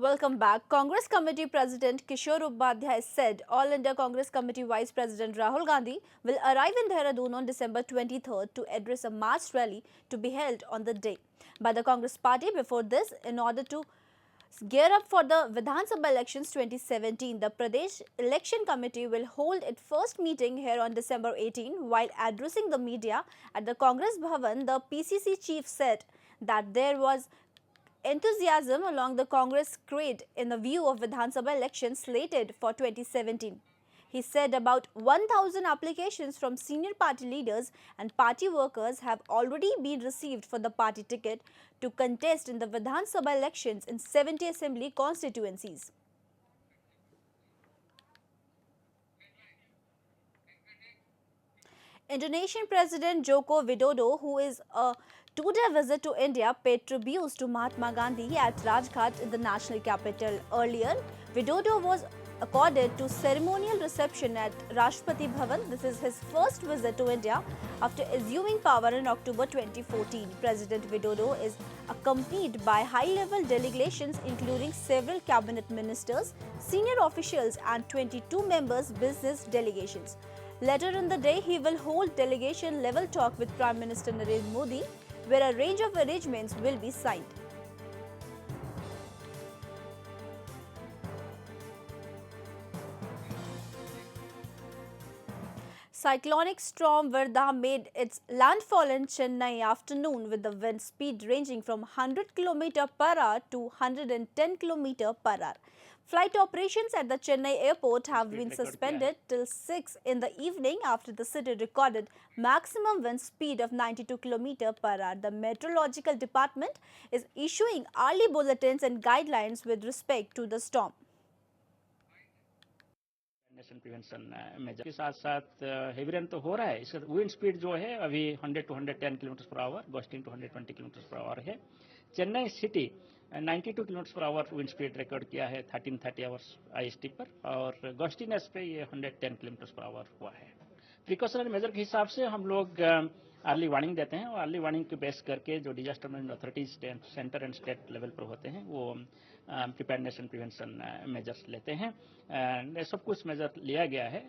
Welcome back. Congress Committee President Kishore Upadhyay said All India Congress Committee Vice President Rahul Gandhi will arrive in Dehradun on December 23rd to address a mass rally to be held on the day by the Congress party. Before this, in order to gear up for the Vidhan Sabha elections 2017, the Pradesh Election Committee will hold its first meeting here on December 18. While addressing the media at the Congress Bhavan, the PCC chief said that there was enthusiasm along the Congress creed in the view of Vidhan Sabha elections slated for 2017. He said about 1,000 applications from senior party leaders and party workers have already been received for the party ticket to contest in the Vidhan Sabha elections in 70 assembly constituencies. Indonesian President Joko Widodo, who is a two-day visit to India, paid tributes to Mahatma Gandhi at Rajghat in the national capital. Earlier, Widodo was accorded to ceremonial reception at Rashtrapati Bhavan. This is his first visit to India after assuming power in October 2014. President Widodo is accompanied by high-level delegations including several cabinet ministers, senior officials and 22 members business delegations. Later in the day, he will hold delegation-level talk with Prime Minister Narendra Modi, where a range of arrangements will be signed. Cyclonic storm Varda made its landfall in Chennai afternoon with the wind speed ranging from 100 km per hour to 110 km per hour. Flight operations at the Chennai airport have been suspended till 6 in the evening after the city recorded maximum wind speed of 92 km per hour. The meteorological department is issuing early bulletins and guidelines with respect to the storm. Prevention measure के साथ साथ heavy rain तो हो रहा है. इसका wind speed जो है अभी 100 to 110 kilometre per hour, gusting to 120 kilometre per hour है. Chennai city 92 kilometre per hour wind speed record किया है 1330 आवर्स आईएसटी पर, और गस्टिनेस पे ये 110 किलोमीटर पर आवर हुआ है. प्रिकॉशनरी मेजर के हिसाब से हम लोग अर्ली वार्निंग देते हैं, और अर्ली वार्निंग के बेस करके जो disaster management authorities centre and state level पर होते हैं वो प्रिपेयरनेस एंड प्रिवेंशन मेजर्स लेते हैं. एंड सब कुछ मेजर लिया गया है,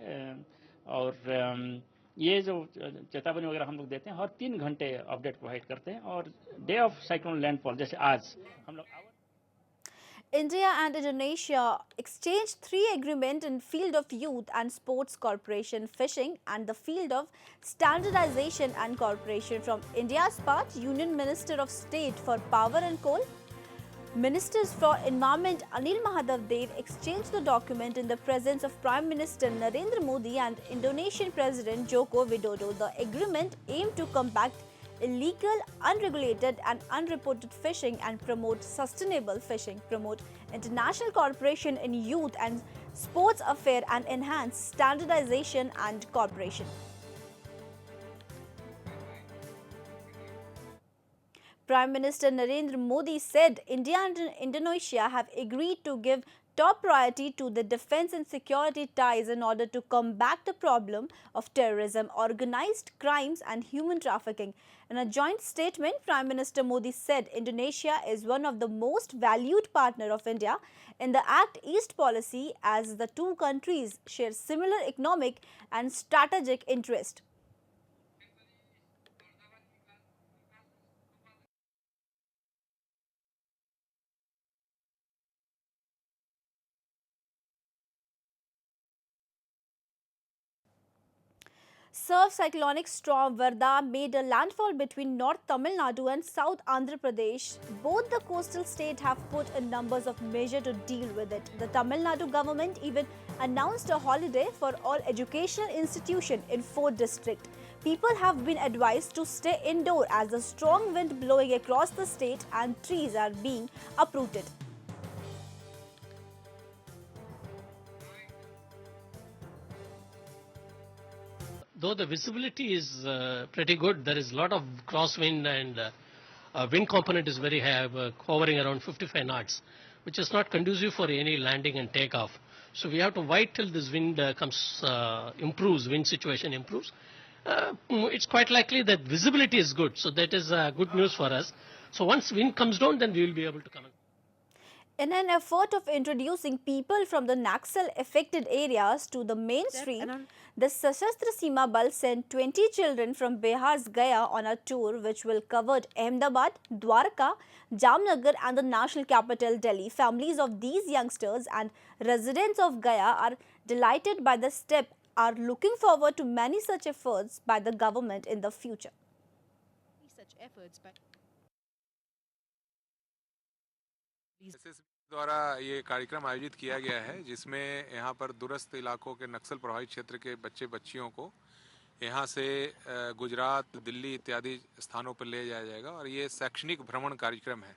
और ये जो चेतावनी वगैरह हम लोग देते हैं और 3 घंटे अपडेट प्रोवाइड करते हैं. और डे ऑफ साइक्लोन लैंडफॉल जैसे आज हम लोग India and Indonesia exchanged 3 agreements in field of youth and sports cooperation, fishing and the field of standardization and cooperation. From India's part, Union Minister of State for Power and Coal, Ministers for Environment Anil Mahadav Dev exchanged the document in the presence of Prime Minister Narendra Modi and Indonesian President Joko Widodo. The agreement aimed to combat illegal, unregulated and unreported fishing and promote sustainable fishing, promote international cooperation in youth and sports affairs and enhance standardization and cooperation. Prime Minister Narendra Modi said India and Indonesia have agreed to give top priority to the defense and security ties in order to combat the problem of terrorism, organized crimes and human trafficking. In a joint statement, Prime Minister Modi said Indonesia is one of the most valued partners of India in the Act East policy, as the two countries share similar economic and strategic interests. Surf cyclonic storm Varda made a landfall between North Tamil Nadu and South Andhra Pradesh. Both the coastal states have put in numbers of measures to deal with it. The Tamil Nadu government even announced a holiday for all educational institutions in 4 districts. People have been advised to stay indoors as the strong wind blowing across the state and trees are being uprooted. Though the visibility is pretty good, there is a lot of crosswind, and wind component is very high, hovering around 55 knots, which is not conducive for any landing and takeoff. So we have to wait till this wind improves, wind situation improves. It's quite likely that visibility is good, so that is good news for us. So once wind comes down, then we will be able to come in. In an effort of introducing people from the Naxal affected areas to the mainstream, the Sashastra Seema Bal sent 20 children from Bihar's Gaya on a tour which will cover Ahmedabad, Dwarka, Jamnagar and the national capital Delhi. Families of these youngsters and residents of Gaya are delighted by the step, are looking forward to many such efforts by the government in the future. Such efforts by SSB द्वारा ये कार्यक्रम आयोजित किया गया है जिसमें यहाँ पर दूरस्थ इलाकों के नक्सल प्रभावित क्षेत्र के बच्चे बच्चियों को यहाँ से गुजरात, दिल्ली इत्यादि स्थानों पर ले जाया जाएगा और ये शैक्षणिक भ्रमण कार्यक्रम है।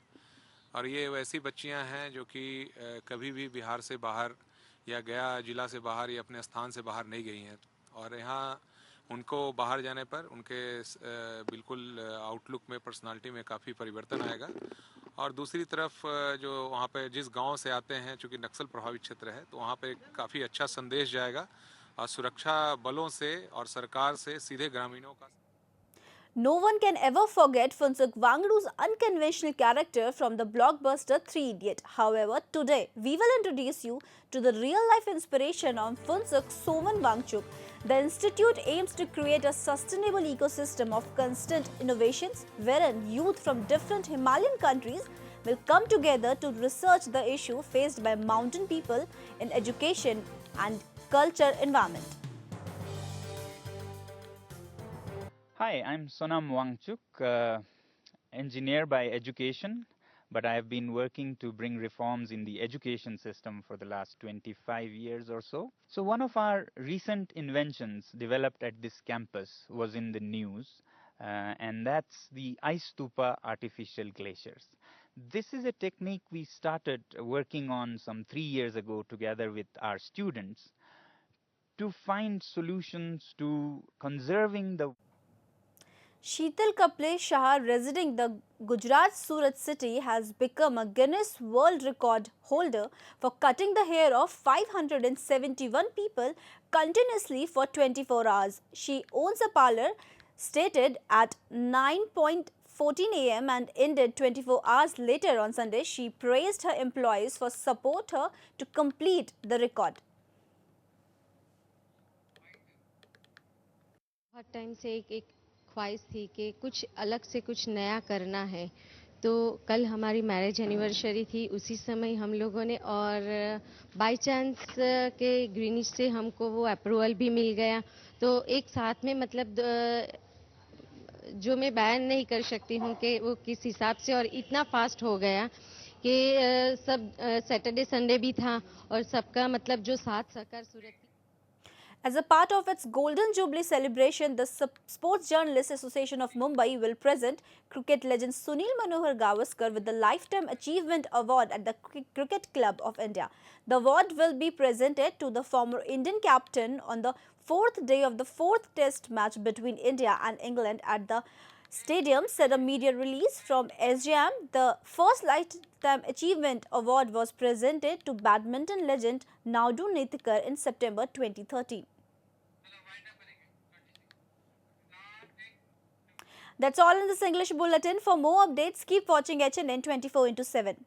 और ये वैसी बच्चियाँ हैं जो कि कभी भी बिहार से बाहर या गया जिला से बाहर या अपने स्थान से बाहर नहीं गई हैं और यहाँ उनको बाहर जाने पर उनके बिल्कुल आउटलुक में, पर्सनालिटी में काफ़ी परिवर्तन आएगा। और दूसरी तरफ जो वहाँ पे जिस गांव से आते हैं, चूँकि नक्सल प्रभावित क्षेत्र है, तो वहाँ पे काफ़ी अच्छा संदेश जाएगा और सुरक्षा बलों से और सरकार से सीधे ग्रामीणों का। No one can ever forget Phunsukh Wangchuck's unconventional character from the blockbuster Three Idiot. However, today we will introduce you to the real-life inspiration of Phunsukh Soman Wangchuk. The institute aims to create a sustainable ecosystem of constant innovations, wherein youth from different Himalayan countries will come together to research the issue faced by mountain people in education and culture environment. Hi, I'm Sonam Wangchuk, engineer by education, but I have been working to bring reforms in the education system for the last 25 years or so. So one of our recent inventions developed at this campus was in the news, and that's the ice stupa artificial glaciers. This is a technique we started working on some 3 years ago together with our students to find solutions to conserving the Sheetal Kaple Shah, residing the Gujarat Surat city, has become a Guinness World Record holder for cutting the hair of 571 people continuously for 24 hours. She owns a parlor stated at 9:14 a.m. and ended 24 hours later on Sunday. She praised her employees for support her to complete the record. बहुत time से एक ख्वाहिश थी कि कुछ अलग से कुछ नया करना है। तो कल हमारी मैरिज एनिवर्सरी थी, उसी समय हम लोगों ने, और बाय चांस के ग्रीनिश से हमको वो अप्रूवल भी मिल गया। तो एक साथ में मतलब जो मैं बयान नहीं कर सकती हूँ कि वो किस हिसाब से, और इतना फास्ट हो गया कि सब सैटरडे संडे भी था और सबका मतलब जो साथ सहकार सूरत। As a part of its Golden Jubilee celebration, the Sports Journalists Association of Mumbai will present cricket legend Sunil Manohar Gavaskar with the Lifetime Achievement Award at the Cricket Club of India. The award will be presented to the former Indian captain on the 4th day of the 4th Test match between India and England at the stadium, said a media release from SJM. The first Lifetime Achievement Award was presented to badminton legend Naudu Netikar in September 2013. That's all in this English Bulletin. For more updates, keep watching HNN 24/7.